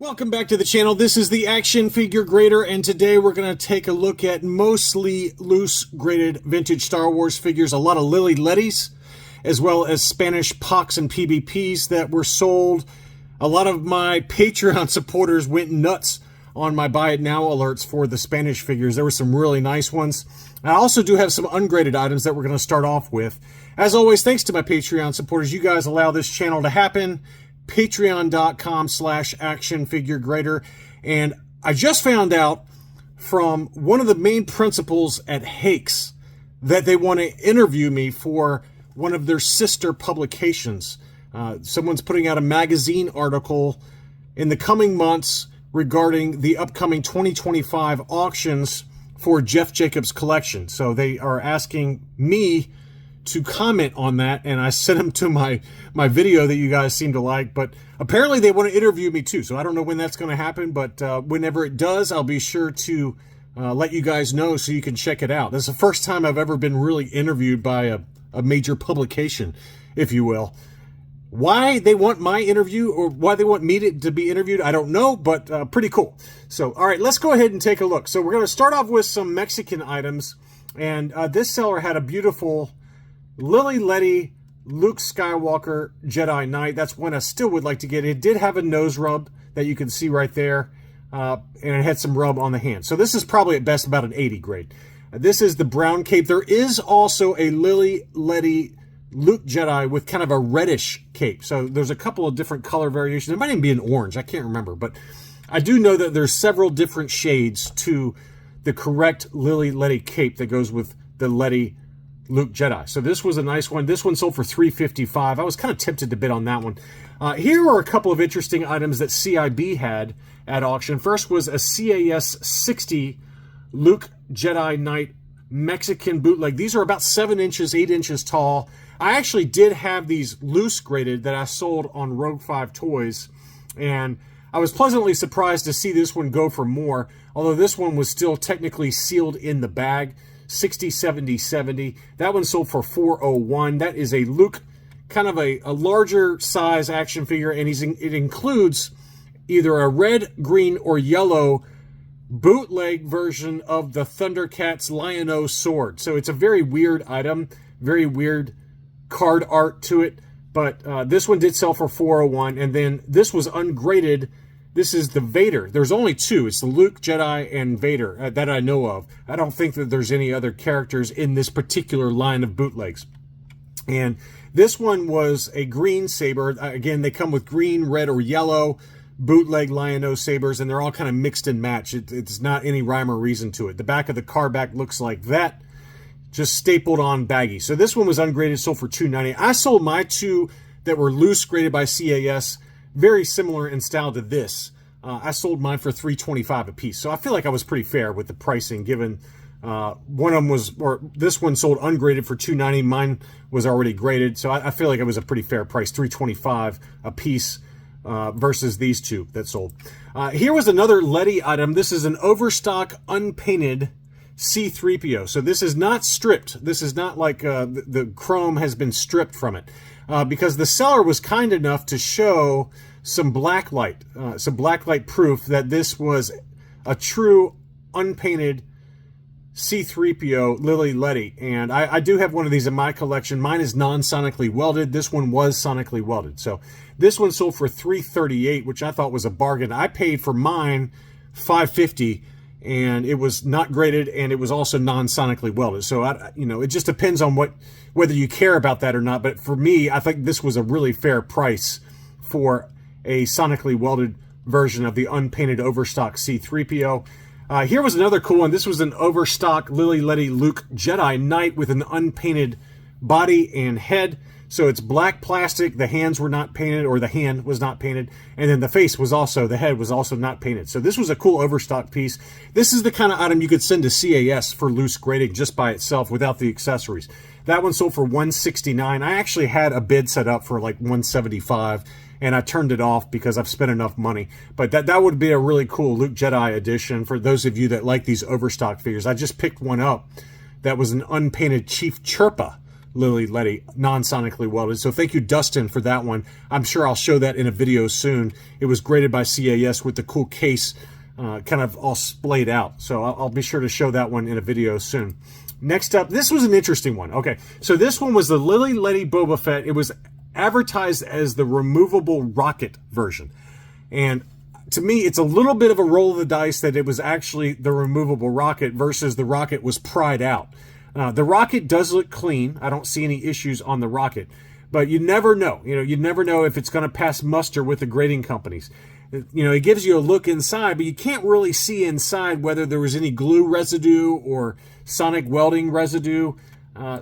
Welcome back to the channel. This is the Action Figure Grader, and today we're going to take a look at mostly loose graded vintage Star Wars figures, a lot of Lili Ledys, as well as Spanish Pox and PBPs that were sold. A lot of my Patreon supporters went nuts on my Buy It Now alerts for the Spanish figures. There were some really nice ones. I also do have some ungraded items that we're going to start off with. As always, thanks to my Patreon supporters. You guys allow this channel to happen. Patreon.com/actionfiguregrader. And I just found out from one of the main principals at Hakes that they want to interview me for one of their sister publications. Someone's putting out a magazine article in the coming months regarding the upcoming 2025 auctions for Jeff Jacobs' collection. So they are asking me to comment on that, and I sent them to my video that you guys seem to like, but apparently they want to interview me too, so I don't know when that's going to happen, but whenever it does, I'll be sure to let you guys know so you can check it out. This is the first time I've ever been really interviewed by a major publication, if you will. Why they want my interview, or why they want me to be interviewed, I don't know, but pretty cool. So, all right, let's go ahead and take a look. So we're going to start off with some Mexican items, and this seller had a beautiful Lili Ledy Luke Skywalker Jedi Knight. That's one I still would like to get. It did have a nose rub that you can see right there, and it had some rub on the hand. So this is probably at best about an 80 grade. This is the brown cape. There is also a Lili Ledy Luke Jedi with kind of a reddish cape. So there's a couple of different color variations. There might even be an orange. I can't remember. But I do know that there's several different shades to the correct Lili Ledy cape that goes with the Ledy Luke Jedi. So this was a nice one. This one sold for $355. I was kind of tempted to bid on that one. Here are a couple of interesting items that CIB had at auction. First was a CAS 60 Luke Jedi Knight Mexican bootleg. These are about 7 inches, 8 inches tall. I actually did have these loose graded that I sold on Rogue 5 Toys, and I was pleasantly surprised to see this one go for more, although this one was still technically sealed in the bag. 60, 70, 70. That one sold for $401. That is a Luke, kind of a larger size action figure, and it includes either a red, green, or yellow bootleg version of the Thundercats Lion-O sword. So it's a very weird item, very weird card art to it, but this one did sell for $401, and then this was ungraded. This is the Vader. There's only two. It's the Luke Jedi and Vader that I know of. I don't think that there's any other characters in this particular line of bootlegs. And this one was a green saber. Again, they come with green, red, or yellow bootleg Lion-O sabers, and they're all kind of mixed and matched. It's not any rhyme or reason to it. The back of the car back looks like that, just stapled on baggy. So this one was ungraded, sold for $290. I sold my two that were loose graded by CAS, very similar in style to this. I sold mine for $325 a piece. So I feel like I was pretty fair with the pricing, given one of them was, or this one sold ungraded for $290. Mine was already graded. So I feel like it was a pretty fair price, $325 a piece versus these two that sold. Here was another Ledy item. This is an overstock unpainted C-3PO. So this is not stripped. This is not like the chrome has been stripped from it. Because the seller was kind enough to show some blacklight proof that this was a true unpainted C-3PO Lili Ledy. And I do have one of these in my collection. Mine is non-sonically welded. This one was sonically welded. So this one sold for $338, which I thought was a bargain. I paid for mine $550, and it was not graded, and it was also non-sonically welded. So it just depends on whether you care about that or not. But for me, I think this was a really fair price for a sonically welded version of the unpainted overstock C-3PO. Here was another cool one. This was an overstock Lili Ledy Luke Jedi Knight with an unpainted body and head. So it's black plastic. The hands were not painted, or the hand was not painted. And then the face was also, the head was also not painted. So this was a cool overstock piece. This is the kind of item you could send to CAS for loose grading just by itself without the accessories. That one sold for $169. I actually had a bid set up for like $175, and I turned it off because I've spent enough money. But that would be a really cool Luke Jedi edition for those of you that like these overstock figures. I just picked one up that was an unpainted Chief Chirpa Lili Ledy, non-sonically welded. So thank you, Dustin, for that one. I'm sure I'll show that in a video soon. It was graded by CAS with the cool case kind of all splayed out. So I'll be sure to show that one in a video soon. Next up, this was an interesting one. Okay, so this one was the Lili Ledy Boba Fett. It was advertised as the removable rocket version. And to me, it's a little bit of a roll of the dice that it was actually the removable rocket versus the rocket was pried out. The rocket does look clean. I don't see any issues on the rocket, but you never know. You never know if it's going to pass muster with the grading companies. It gives you a look inside, but you can't really see inside whether there was any glue residue or sonic welding residue.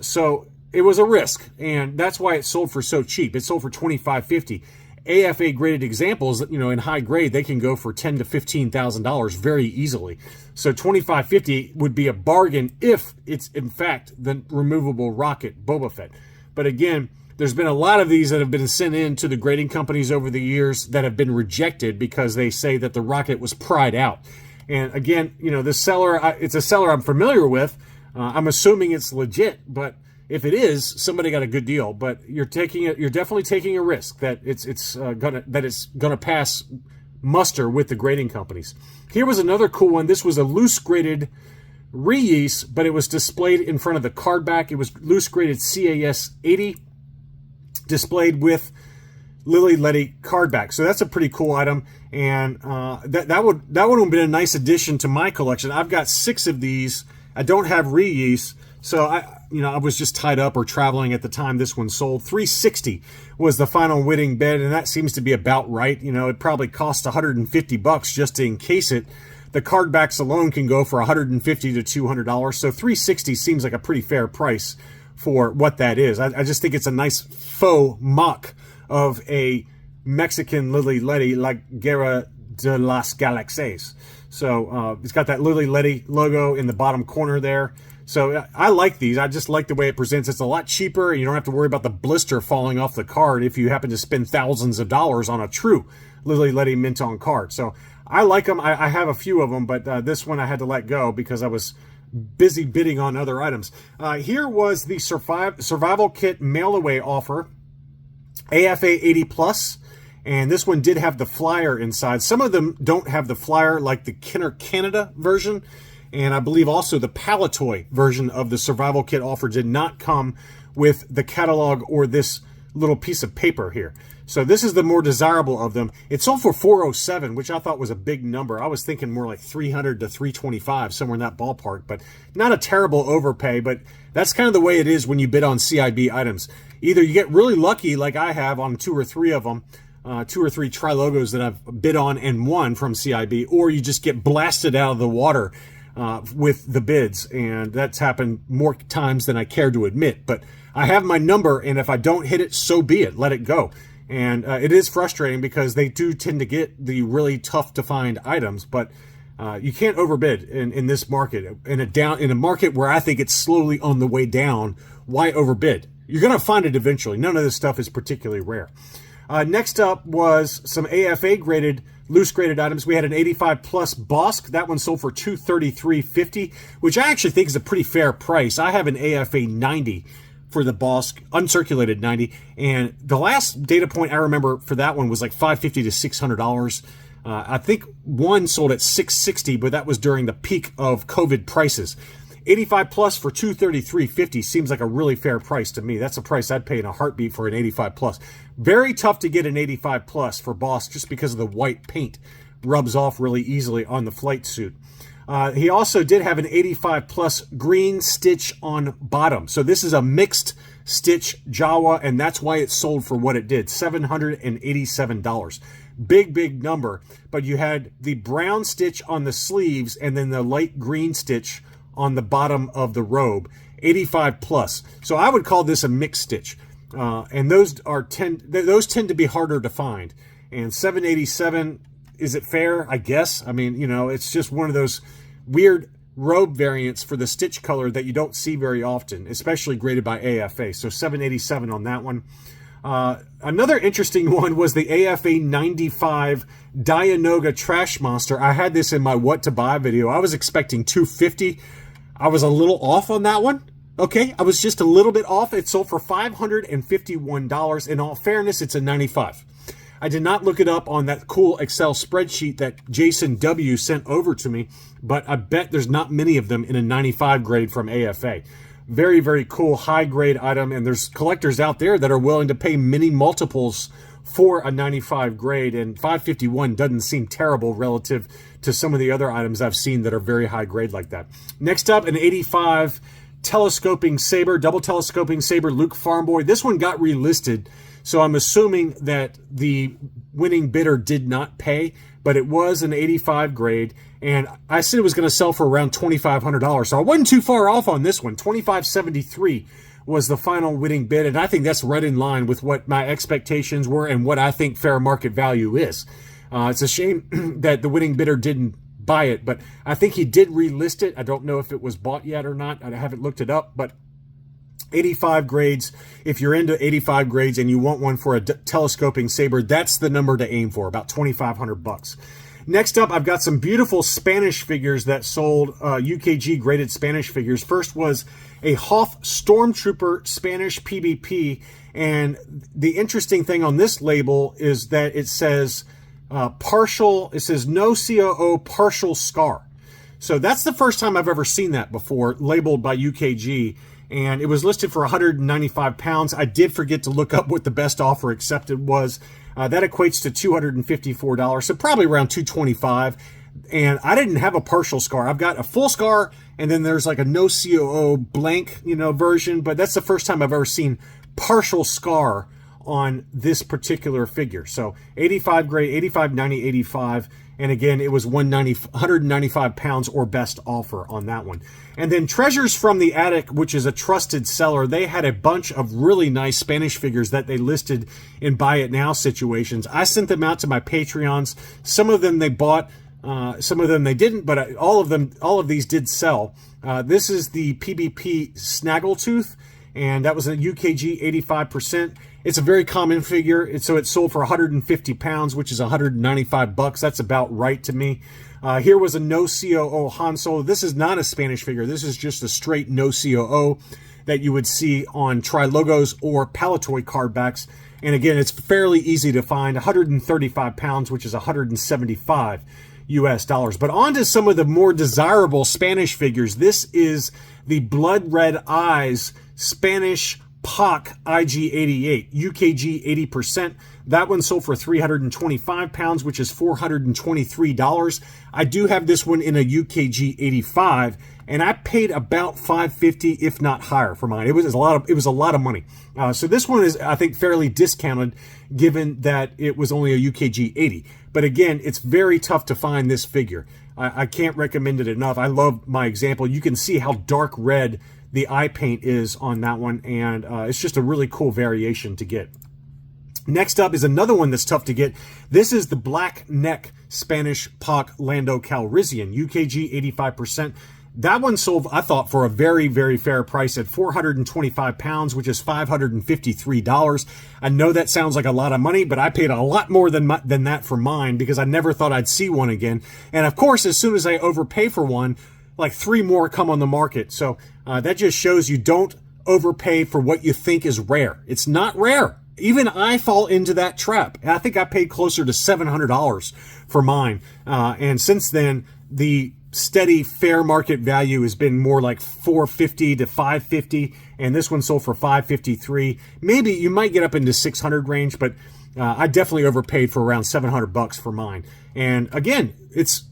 So it was a risk, and that's why it sold for so cheap. It sold for $25.50. AFA graded examples, in high grade, they can go for $10,000 to $15,000 very easily. So $25.50 would be a bargain if it's in fact the removable rocket Boba Fett. But again, there's been a lot of these that have been sent in to the grading companies over the years that have been rejected because they say that the rocket was pried out. And again, the seller, it's a seller I'm familiar with. I'm assuming it's legit, but if it is, somebody got a good deal. But you're definitely taking a risk that it's gonna pass muster with the grading companies. Here was another cool one. This was a loose graded reuse, but it was displayed in front of the card back. It was loose graded CAS 80, displayed with Lili Ledy card back. So that's a pretty cool item, and that would have been a nice addition to my collection. I've got 6 of these. I don't have reuse, so I was just tied up or traveling at the time this one sold. $360 was the final winning bid, and that seems to be about right. It probably cost $150 just to encase it. The card backs alone can go for $150 to $200, so $360 seems like a pretty fair price for what that is. I just think it's a nice faux mock of a Mexican Lili Ledy, like Guerra de las Galaxias. So it's got that Lili Ledy logo in the bottom corner there. So I like these. I just like the way it presents. It's a lot cheaper, and you don't have to worry about the blister falling off the card if you happen to spend thousands of dollars on a true Lili Ledy mint on card. So I like them. I have a few of them, but this one I had to let go because I was busy bidding on other items. Here was the Survival Kit mail-away offer, AFA 80 Plus, and this one did have the flyer inside. Some of them don't have the flyer, like the Kenner Canada version, and I believe also the Palatoy version of the Survival Kit offer did not come with the catalog or this little piece of paper here. So this is the more desirable of them. It sold for $407, which I thought was a big number. I was thinking more like $300 to $325, somewhere in that ballpark, but not a terrible overpay. But that's kind of the way it is when you bid on CIB items. Either you get really lucky, like I have on 2 or 3 of them, 2 or 3 tri-logos that I've bid on and won from CIB, or you just get blasted out of the water with the bids, and that's happened more times than I care to admit. But I have my number, and if I don't hit it, so be it. Let it go. And it is frustrating because they do tend to get the really tough to find items, but you can't overbid in this market. In a market where I think it's slowly on the way down, why overbid? You're going to find it eventually. None of this stuff is particularly rare. Next up was some AFA graded, loose graded items. We had an 85 plus Bosk. That one sold for $233.50, which I actually think is a pretty fair price. I have an AFA 90 for the Bosk, uncirculated 90, and the last data point I remember for that one was like $550 to $600. I think one sold at $660, but that was during the peak of COVID prices. 85 plus for $233.50 seems like a really fair price to me. That's a price I'd pay in a heartbeat for an 85 plus. Very tough to get an 85 plus for Bosk just because of the white paint. Rubs off really easily on the flight suit. He also did have an 85 plus green stitch on bottom. So this is a mixed stitch Jawa, and that's why it sold for what it did, $787. Big number, but you had the brown stitch on the sleeves and then the light green stitch on the bottom of the robe, 85 plus. So I would call this a mixed stitch, and those tend to be harder to find. And $787, is it fair? I guess. I mean, it's just one of those weird robe variants for the stitch color that you don't see very often, especially graded by AFA. So $787 on that one. Another interesting one was the AFA 95 Dianoga Trash Monster. I had this in my what to buy video. I was expecting $250. I was a little off on that one. Okay, I was just a little bit off. It sold for $551. In all fairness, it's a 95. I did not look it up on that cool Excel spreadsheet that Jason W. sent over to me, but I bet there's not many of them in a 95 grade from AFA. Very, very cool high grade item, and there's collectors out there that are willing to pay many multiples for a 95 grade, and 551 doesn't seem terrible relative to some of the other items I've seen that are very high grade like that. Next up, an 85 telescoping saber, double telescoping saber, Luke Farmboy. This one got relisted, so I'm assuming that the winning bidder did not pay, but it was an 85 grade, and I said it was going to sell for around $2,500, so I wasn't too far off on this one. $2,573 was the final winning bid, and I think that's right in line with what my expectations were and what I think fair market value is. It's a shame that the winning bidder didn't buy it, but I think he did relist it. I don't know if it was bought yet or not. I haven't looked it up, but 85 grades, if you're into 85 grades and you want one for a telescoping saber, that's the number to aim for, about $2,500. Next up, I've got some beautiful Spanish figures that sold, UKG graded Spanish figures. First was a Hoth Stormtrooper Spanish PBP, and the interesting thing on this label is that it says it says no COO partial scar. So that's the first time I've ever seen that before, labeled by UKG. And it was listed for 195 pounds. I did forget to look up what the best offer accepted was. That equates to $254, so probably around $225. And I didn't have a partial scar. I've got a full scar, and then there's like a no COO blank, version. But that's the first time I've ever seen partial scar on this particular figure. So 85 grade, 85, 90, 85. And again, it was 195 pounds or best offer on that one. And then Treasures from the Attic, which is a trusted seller, they had a bunch of really nice Spanish figures that they listed in buy it now situations. I sent them out to my Patreons. Some of them they bought, some of them they didn't, but all of these did sell. This is the PBP Snaggletooth, and that was a UKG 85%. It's a very common figure, so it sold for 150 pounds, which is 195 bucks. That's about right to me. Here was a no COO Han Solo. This is not a Spanish figure. This is just a straight no COO that you would see on Tri-Logos or Palatoy card backs. And again, it's fairly easy to find. 135 pounds, which is 175 US dollars. But on to some of the more desirable Spanish figures. This is the Blood Red Eyes Spanish POC IG88, UKG 80%. That one sold for 325 pounds, which is $423. I do have this one in a UKG 85, and I paid about $550, if not higher, for mine. It was a lot of money. So this one is, I think, fairly discounted, given that it was only a UKG 80. But again, it's very tough to find this figure. I can't recommend it enough. I love my example. You can see how dark red the eye paint is on that one, and it's just a really cool variation to get. Next up is another one that's tough to get. This is the Black Neck Spanish POC Lando Calrissian, UKG 85%. That one sold, I thought, for a very, very fair price at 425 pounds, which is $553. I know that sounds like a lot of money, but I paid a lot more than that for mine because I never thought I'd see one again. And of course, as soon as I overpay for one, like 3 more come on the market. So that just shows you don't overpay for what you think is rare. It's not rare. Even I fall into that trap. I think I paid closer to $700 for mine. And since then, the steady fair market value has been more like $450 to $550. And this one sold for $553. Maybe you might get up into $600 range, but I definitely overpaid for around $700 for mine. And again, it's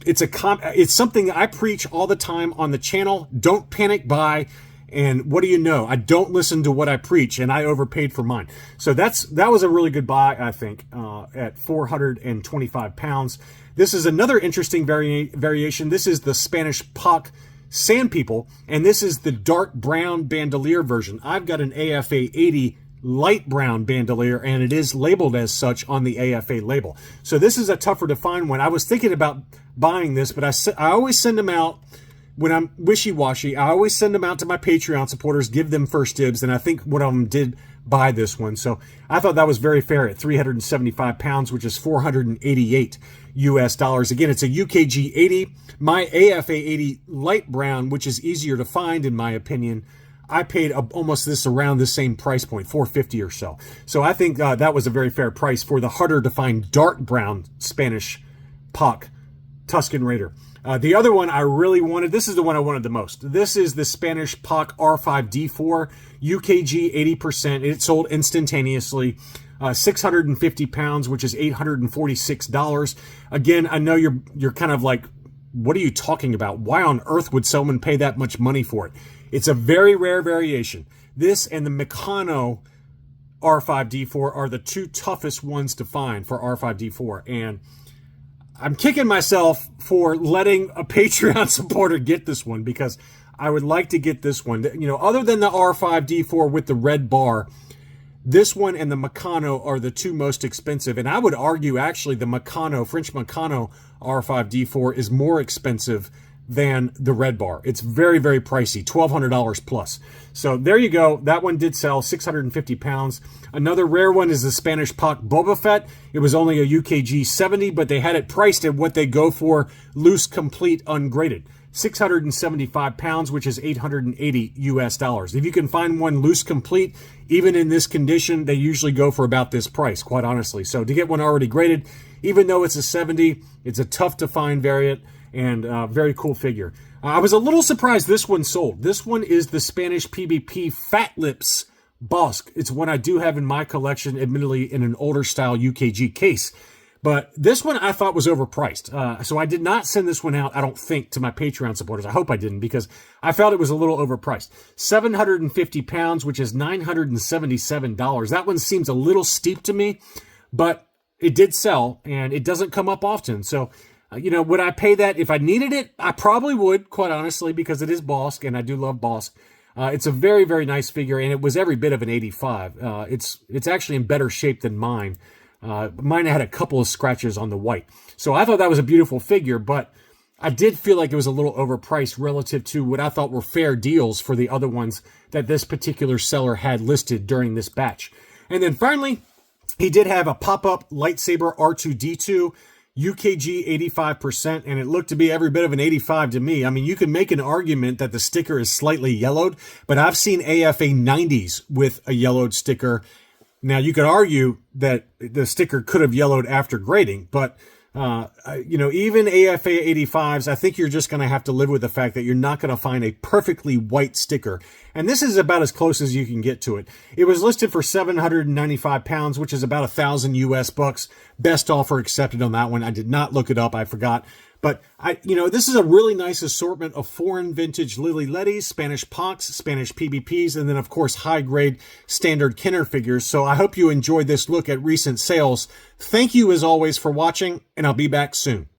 something I preach all the time on the channel. Don't panic buy. And what do you know? I don't listen to what I preach, and I overpaid for mine. So that was a really good buy, I think, at 425 pounds. This is another interesting variation. This is the Spanish POC Sand People, and this is the dark brown bandolier version. I've got an AFA 80 light brown bandolier, and it is labeled as such on the AFA label. So this is a tougher to find one. I was thinking about buying this, but I always send them out when I'm wishy-washy. I always send them out to my Patreon supporters, give them first dibs, and I think one of them did buy this one. So I thought that was very fair at 375 pounds, which is 488 US dollars. Again, it's a UKG 80. My AFA 80 light brown, which is easier to find in my opinion, I paid almost this around the same price point, $4.50 or so. So I think that was a very fair price for the harder to find dark brown Spanish Puck Tuscan Raider. The other one I really wanted, this is the one I wanted the most. This is the Spanish Puck R5D4, UKG 80%. It sold instantaneously. 650 pounds, which is $846. Again, I know you're kind of like, what are you talking about? Why on earth would someone pay that much money for it? It's a very rare variation. This and the Meccano R5D4 are the two toughest ones to find for R5D4. And I'm kicking myself for letting a Patreon supporter get this one, because I would like to get this one. You know, other than the R5D4 with the red bar, this one and the Meccano are the two most expensive. And I would argue, actually, the Meccano, French Meccano R5D4 is more expensive than the red bar. It's very, very pricey, $1,200 plus. So there you go. That one did sell, 650 pounds. Another rare one is the Spanish Puck Boba Fett. It was only a UKG 70, but they had it priced at what they go for, loose, complete, ungraded. 675 pounds, which is $880 US. If you can find one loose complete, even in this condition, they usually go for about this price, quite honestly. So to get one already graded, even though it's a 70, it's a tough to find variant, and very cool figure. I was a little surprised this one sold. This one is the Spanish PBP Fat Lips Bosque. It's one I do have in my collection, admittedly in an older style UKG case. But this one I thought was overpriced. So I did not send this one out, I don't think, to my Patreon supporters. I hope I didn't, because I felt it was a little overpriced. 750 pounds, which is $977. That one seems a little steep to me, but it did sell, and it doesn't come up often. So, you know, would I pay that if I needed it? I probably would, quite honestly, because it is Bosque, and I do love Bosque. It's a very, very nice figure, and it was every bit of an 85. It's actually in better shape than mine. Mine had a couple of scratches on the white. So I thought that was a beautiful figure, but I did feel like it was a little overpriced relative to what I thought were fair deals for the other ones that this particular seller had listed during this batch. And then finally, he did have a pop-up lightsaber R2-D2, UKG 85%, and it looked to be every bit of an 85 to me. I mean, you can make an argument that the sticker is slightly yellowed, but I've seen AFA 90s with a yellowed sticker. Now, you could argue that the sticker could have yellowed after grading, but you know, even AFA 85s, I think you're just going to have to live with the fact that you're not going to find a perfectly white sticker. And this is about as close as you can get to it. It was listed for 795 pounds, which is about $1,000 US. Best offer accepted on that one. I did not look it up. I forgot. But you know, this is a really nice assortment of foreign vintage Lili Ledys, Spanish Pucks, Spanish PBPs, and then of course high-grade standard Kenner figures. So I hope you enjoyed this look at recent sales. Thank you as always for watching, and I'll be back soon.